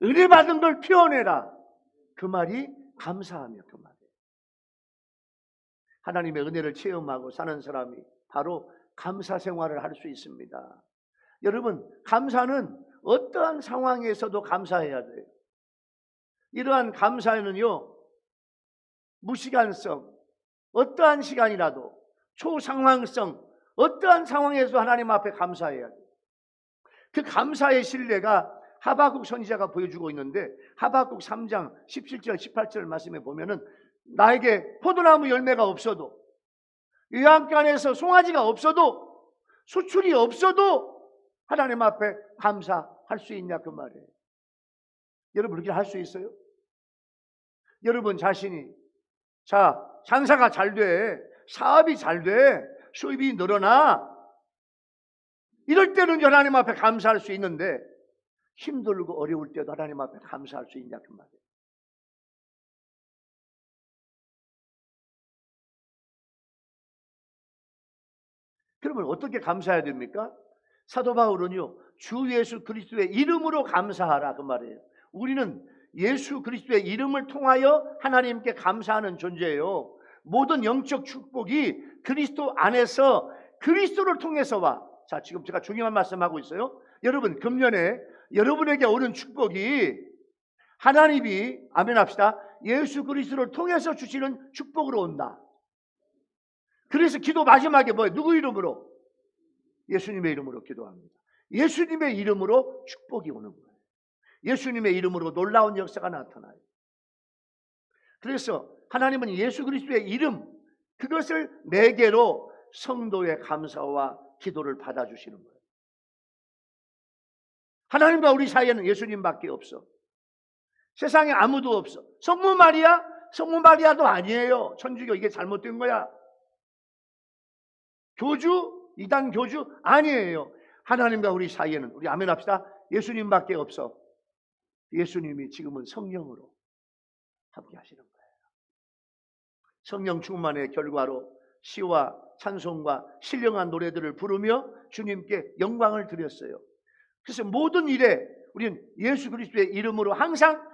은혜 받은 걸 표현해라. 그 말이 감사하며 그 말이에요. 하나님의 은혜를 체험하고 사는 사람이 바로 감사 생활을 할 수 있습니다. 여러분, 감사는 어떠한 상황에서도 감사해야 돼요. 이러한 감사에는요, 무시간성, 어떠한 시간이라도 초상황성, 어떠한 상황에서 하나님 앞에 감사해야 돼요. 그 감사의 신뢰가 하박국 선지자가 보여주고 있는데, 하박국 3장 17절 18절 말씀에 보면은 나에게 포도나무 열매가 없어도, 요양간에서 송아지가 없어도, 수출이 없어도 하나님 앞에 감사할 수 있냐 그 말이에요. 여러분 그렇게 할 수 있어요? 여러분 자신이 장사가 잘 돼, 사업이 잘 돼, 수입이 늘어나, 이럴 때는 하나님 앞에 감사할 수 있는데 힘들고 어려울 때도 하나님 앞에 감사할 수 있냐 그 말이에요. 그러면 어떻게 감사해야 됩니까? 사도 바울은요, 주 예수 그리스도의 이름으로 감사하라 그 말이에요. 우리는 예수 그리스도의 이름을 통하여 하나님께 감사하는 존재예요. 모든 영적 축복이 그리스도 안에서 그리스도를 통해서 와. 자, 지금 제가 중요한 말씀하고 있어요. 여러분, 금년에 여러분에게 오는 축복이 하나님이, 아멘 합시다, 예수 그리스도를 통해서 주시는 축복으로 온다. 그래서 기도 마지막에 뭐예요? 누구 이름으로? 예수님의 이름으로 기도합니다. 예수님의 이름으로 축복이 오는 거예요. 예수님의 이름으로 놀라운 역사가 나타나요. 그래서 하나님은 예수 그리스도의 이름, 그것을 매개로 성도의 감사와 기도를 받아주시는 거예요. 하나님과 우리 사이에는 예수님밖에 없어. 세상에 아무도 없어. 성모 마리아? 성모 마리아도 아니에요. 천주교 이게 잘못된 거야. 교주? 이단 교주? 아니에요. 하나님과 우리 사이에는, 우리 아멘 합시다, 예수님밖에 없어. 예수님이 지금은 성령으로 함께 하시는 거예요. 성령 충만의 결과로 시와 찬송과 신령한 노래들을 부르며 주님께 영광을 드렸어요. 그래서 모든 일에 우리는 예수 그리스도의 이름으로 항상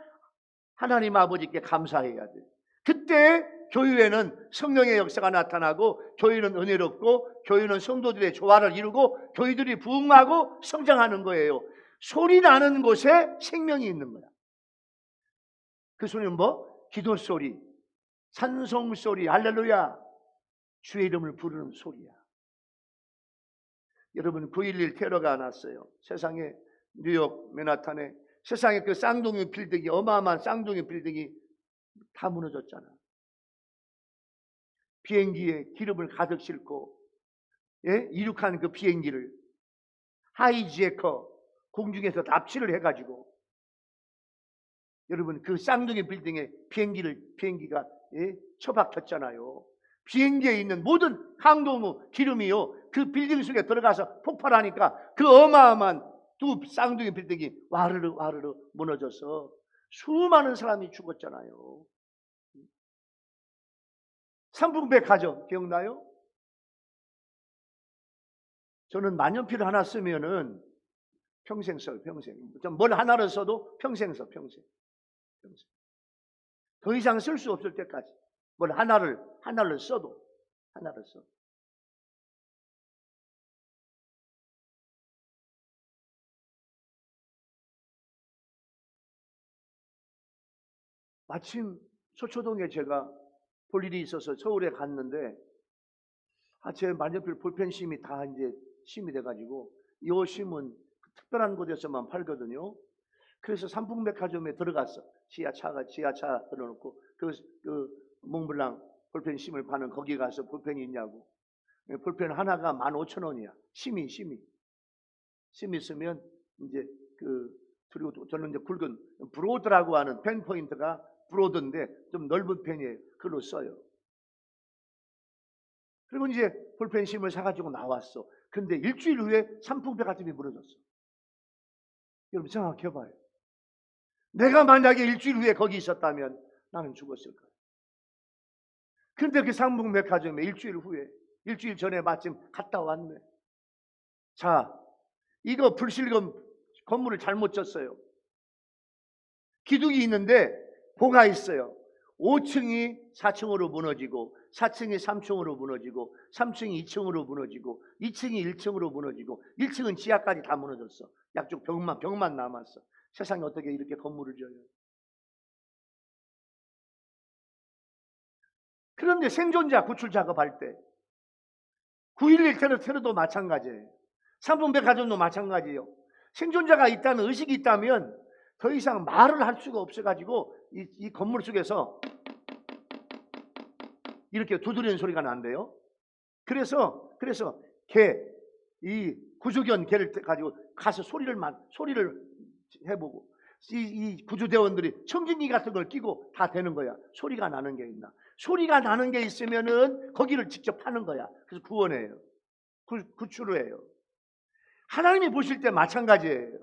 하나님 아버지께 감사해야 돼요. 그때 교회에는 성령의 역사가 나타나고, 교회는 은혜롭고, 교회는 성도들의 조화를 이루고, 교회들이 부흥하고 성장하는 거예요. 소리 나는 곳에 생명이 있는 거야. 그 소리는 뭐? 기도 소리, 찬송 소리, 할렐루야, 주의 이름을 부르는 소리야. 여러분, 9.11 테러가 났어요. 세상에, 뉴욕 맨하탄에 세상에 그 쌍둥이 빌딩이, 어마어마한 쌍둥이 빌딩이 다 무너졌잖아. 비행기에 기름을 가득 싣고, 예? 이륙한 그 비행기를 하이제커 공중에서 납치를 해가지고, 여러분 그 쌍둥이 빌딩에 비행기가 처박혔잖아요. 비행기에 있는 모든 항공우 기름이요, 그 빌딩 속에 들어가서 폭발하니까 그 어마어마한 두 쌍둥이 빌딩이 와르르 와르르 무너져서 수많은 사람이 죽었잖아요. 삼풍백화점 기억나요? 저는 만년필 하나 쓰면은 평생 써요. 평생. 뭘 하나를 써도 평생 써. 평생. 더 이상 쓸 수 없을 때까지 뭘 하나를 써도 하나를 써. 마침 서초동에 제가 볼 일이 있어서 서울에 갔는데, 제 만년필 볼펜 심이 다 이제 심이 돼가지고, 이 심은 특별한 곳에서만 팔거든요. 그래서 삼풍백화점에 들어갔어. 지하차 들어놓고 그 몽블랑 볼펜 심을 파는 거기 가서 볼펜이 있냐고. 볼펜 하나가 15,000원이야. 심이 있으면 이제 그리고 저는 이제 굵은 브로드라고 하는 펜 포인트가 브로드인데 좀 넓은 펜이에요. 그걸로 써요. 그리고 이제 볼펜 심을 사가지고 나왔어. 근데 일주일 후에 삼풍백화점이 무너졌어. 여러분 생각해봐요. 내가 만약에 일주일 후에 거기 있었다면 나는 죽었을 거예요. 근데 그 삼풍백화점에 일주일 전에 마침 갔다 왔네. 자, 이거 불실금 건물을 잘못 졌어요. 기둥이 있는데 보가 있어요. 5층이 4층으로 무너지고 4층이 3층으로 무너지고 3층이 2층으로 무너지고 2층이 1층으로 무너지고 1층은 지하까지 다 무너졌어. 약쪽 벽만 남았어. 세상에 어떻게 이렇게 건물을 져요? 그런데 생존자 구출 작업할 때 9.11 테러도 마찬가지예요. 3분 백화점도 마찬가지예요. 생존자가 있다면, 의식이 있다면 더 이상 말을 할 수가 없어가지고 이 건물 속에서 이렇게 두드리는 소리가 난대요. 그래서 이 구조견 개를 가지고 가서 소리를 해보고 이 구조대원들이 청진기 같은 걸 끼고 다 되는 거야. 소리가 나는 게 있나? 소리가 나는 게 있으면은 거기를 직접 하는 거야. 그래서 구원해요. 구출을 해요. 하나님이 보실 때 마찬가지예요.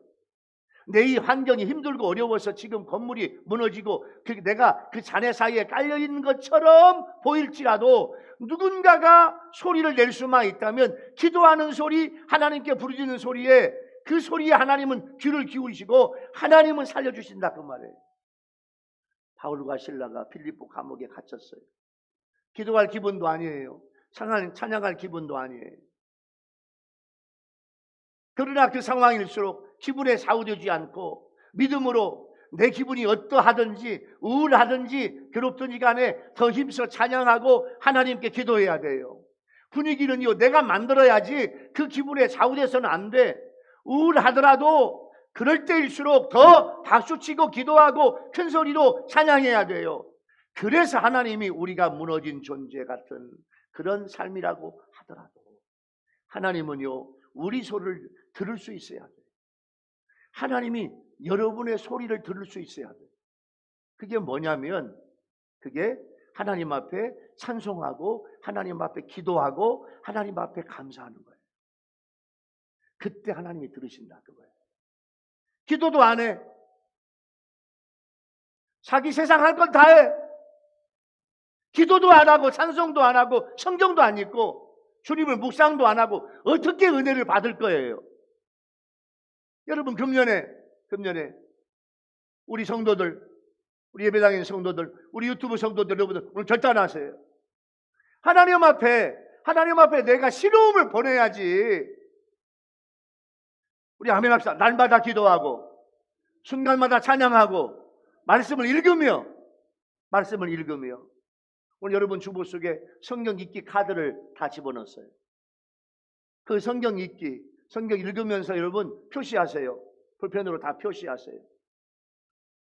내 이 환경이 힘들고 어려워서 지금 건물이 무너지고 내가 그 잔해 사이에 깔려있는 것처럼 보일지라도 누군가가 소리를 낼 수만 있다면 기도하는 소리, 하나님께 부르짖는 소리에 그 소리에 하나님은 귀를 기울이시고 하나님은 살려주신다, 그 말이에요. 바울과 실라가 빌립보 감옥에 갇혔어요. 기도할 기분도 아니에요. 찬양할 기분도 아니에요. 그러나 그 상황일수록 기분에 좌우되지 않고 믿음으로 내 기분이 어떠하든지 우울하든지 괴롭든지 간에 더 힘써 찬양하고 하나님께 기도해야 돼요. 분위기는요, 내가 만들어야지 그 기분에 좌우돼서는 안 돼. 우울하더라도 그럴 때일수록 더 박수치고 기도하고 큰 소리로 찬양해야 돼요. 그래서 하나님이 우리가 무너진 존재 같은 그런 삶이라고 하더라도 하나님은요, 우리 소리를 들을 수 있어야 돼요. 하나님이 여러분의 소리를 들을 수 있어야 돼요. 그게 뭐냐면 그게 하나님 앞에 찬송하고 하나님 앞에 기도하고 하나님 앞에 감사하는 거예요. 그때 하나님이 들으신다, 그거예요. 기도도 안 해. 자기 세상 할 건 다 해. 기도도 안 하고 찬송도 안 하고 성경도 안 읽고 주님을 묵상도 안 하고 어떻게 은혜를 받을 거예요? 여러분, 금년에 우리 성도들, 우리 예배당의 성도들, 우리 유튜브 성도들 여러분들 오늘 결단하세요. 하나님 앞에 내가 신호음을 보내야지. 우리 아멘 합시다. 날마다 기도하고 순간마다 찬양하고 말씀을 읽으며 오늘 여러분 주보 속에 성경 읽기 카드를 다 집어넣었어요. 그 성경 읽기, 성경 읽으면서 여러분 표시하세요. 볼펜으로 다 표시하세요.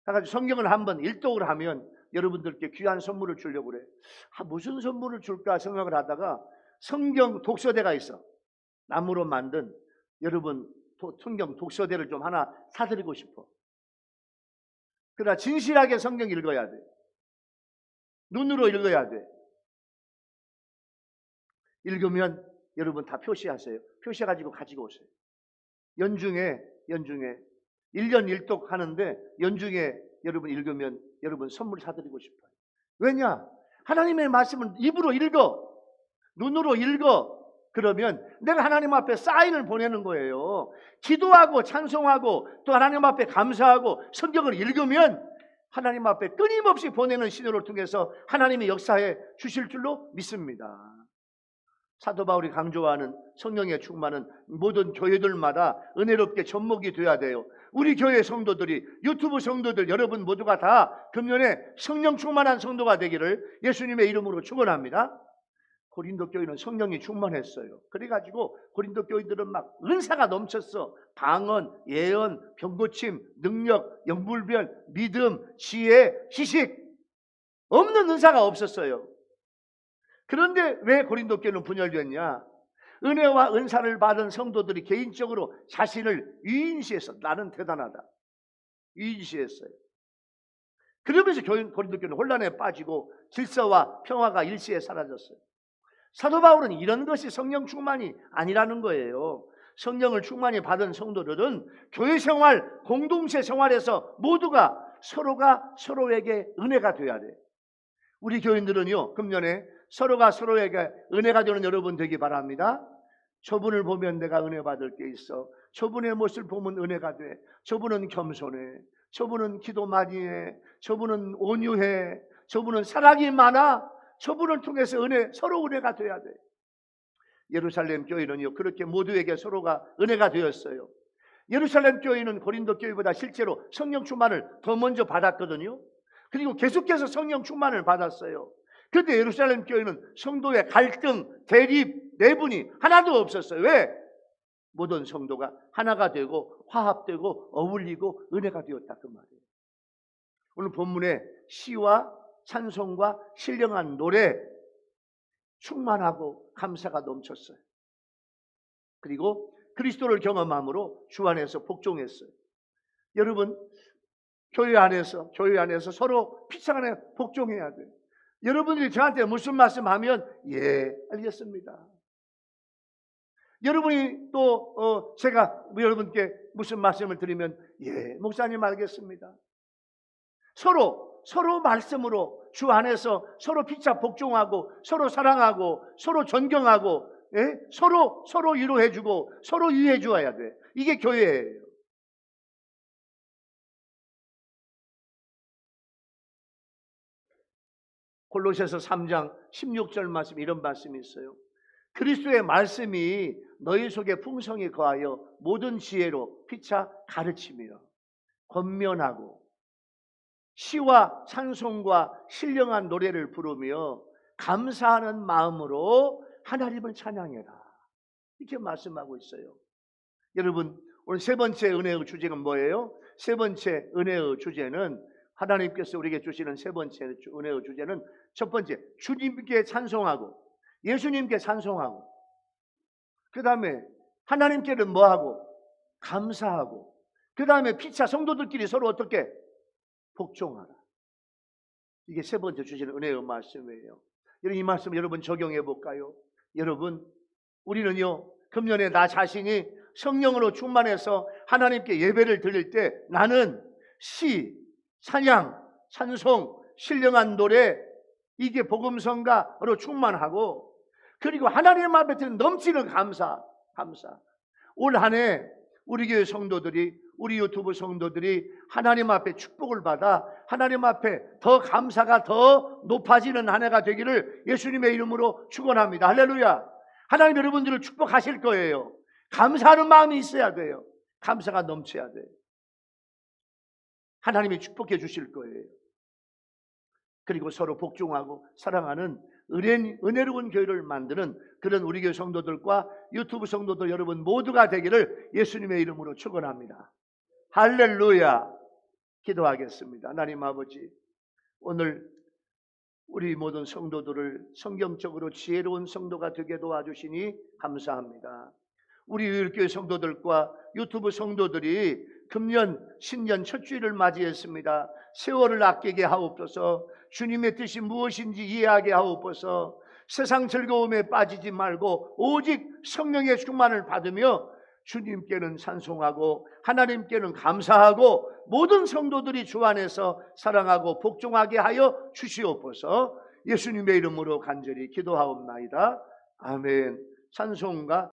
그래가지고 성경을 한번 일독을 하면 여러분들께 귀한 선물을 주려고 그래. 무슨 선물을 줄까 생각을 하다가 성경 독서대가 있어. 나무로 만든 여러분 성경 독서대를 좀 하나 사드리고 싶어. 그러나 진실하게 성경 읽어야 돼. 눈으로 읽어야 돼. 읽으면 여러분 다 표시하세요. 표시해가지고 가지고 오세요. 연중에 1년 1독 하는데 연중에 여러분 읽으면 여러분 선물 사드리고 싶어요. 왜냐? 하나님의 말씀을 입으로 읽어. 눈으로 읽어. 그러면 내가 하나님 앞에 사인을 보내는 거예요. 기도하고 찬송하고 또 하나님 앞에 감사하고 성경을 읽으면 하나님 앞에 끊임없이 보내는 신호를 통해서 하나님의 역사에 주실 줄로 믿습니다. 사도 바울이 강조하는 성령의 충만은 모든 교회들마다 은혜롭게 접목이 돼야 돼요. 우리 교회 성도들이, 유튜브 성도들 여러분 모두가 다 금년에 성령 충만한 성도가 되기를 예수님의 이름으로 축원합니다. 고린도 교회는 성령이 충만했어요. 그래가지고 고린도 교회들은 막 은사가 넘쳤어. 방언, 예언, 병고침, 능력, 영불변, 믿음, 지혜, 지식, 없는 은사가 없었어요. 그런데 왜 고린도 교회는 분열됐냐? 은혜와 은사를 받은 성도들이 개인적으로 자신을 위인시해서 나는 대단하다, 위인시했어요. 그러면서 고린도 교회는 혼란에 빠지고 질서와 평화가 일시에 사라졌어요. 사도 바울은 이런 것이 성령 충만이 아니라는 거예요. 성령을 충만히 받은 성도들은 교회 생활, 공동체 생활에서 모두가 서로가 서로에게 은혜가 되어야 돼요. 우리 교인들은요, 금년에 서로가 서로에게 은혜가 되는 여러분 되기 바랍니다. 저분을 보면 내가 은혜 받을 게 있어. 저분의 모습을 보면 은혜가 돼. 저분은 겸손해. 저분은 기도 많이 해. 저분은 온유해. 저분은 사랑이 많아. 저분을 통해서 서로 은혜가 돼야 돼. 예루살렘 교회는요, 그렇게 모두에게 서로가 은혜가 되었어요. 예루살렘 교회는 고린도 교회보다 실제로 성령 충만을 더 먼저 받았거든요. 그리고 계속해서 성령 충만을 받았어요. 그런데 예루살렘 교회는 성도의 갈등, 대립, 내분이 하나도 없었어요. 왜? 모든 성도가 하나가 되고 화합되고 어울리고 은혜가 되었다 그 말이에요. 오늘 본문에 시와 찬송과 신령한 노래 충만하고 감사가 넘쳤어요. 그리고 그리스도를 경험함으로 주 안에서 복종했어요. 여러분, 교회 안에서 서로 피차 간에 복종해야 돼요. 여러분들이 저한테 무슨 말씀하면 예, 알겠습니다. 여러분이 또 제가 여러분께 무슨 말씀을 드리면 예, 목사님 알겠습니다. 서로 말씀으로 주 안에서 서로 피차 복종하고 서로 사랑하고 서로 존경하고 예? 서로 위로해주고 서로 이해해 주어야 돼. 이게 교회예요. 골로새서 3장 16절 말씀 이런 말씀이 있어요. 그리스도의 말씀이 너희 속에 풍성히 거하여 모든 지혜로 피차 가르치며 권면하고 시와 찬송과 신령한 노래를 부르며 감사하는 마음으로 하나님을 찬양해라. 이렇게 말씀하고 있어요. 여러분, 오늘 세 번째 은혜의 주제는 뭐예요? 세 번째 은혜의 주제는 하나님께서 우리에게 주시는 세 번째 은혜의 주제는 첫 번째, 주님께 찬송하고 예수님께 찬송하고 그 다음에 하나님께는 뭐하고? 감사하고 그 다음에 피차 성도들끼리 서로 어떻게? 복종하라. 이게 세 번째 주시는 은혜의 말씀이에요. 이 말씀 여러분 적용해 볼까요? 여러분, 우리는요 금년에 나 자신이 성령으로 충만해서 하나님께 예배를 드릴 때 나는 시, 찬양, 찬송, 신령한 노래 이게 복음성가로 충만하고 그리고 하나님 앞에 드는 넘치는 감사. 올 한 해 우리 교회 성도들이 우리 유튜브 성도들이 하나님 앞에 축복을 받아 하나님 앞에 더 감사가 더 높아지는 한 해가 되기를 예수님의 이름으로 축원합니다. 할렐루야. 하나님 여러분들을 축복하실 거예요. 감사하는 마음이 있어야 돼요. 감사가 넘쳐야 돼요. 하나님이 축복해 주실 거예요. 그리고 서로 복종하고 사랑하는 은혜로운 교회를 만드는 그런 우리 교회 성도들과 유튜브 성도들 여러분 모두가 되기를 예수님의 이름으로 축원합니다. 할렐루야. 기도하겠습니다. 하나님 아버지, 오늘 우리 모든 성도들을 성경적으로 지혜로운 성도가 되게 도와주시니 감사합니다. 우리 유일교회 성도들과 유튜브 성도들이 금년 신년 첫 주일을 맞이했습니다. 세월을 아끼게 하옵소서. 주님의 뜻이 무엇인지 이해하게 하옵소서. 세상 즐거움에 빠지지 말고 오직 성령의 충만을 받으며 주님께는 찬송하고 하나님께는 감사하고 모든 성도들이 주 안에서 사랑하고 복종하게 하여 주시옵소서. 예수님의 이름으로 간절히 기도하옵나이다. 아멘. 찬송가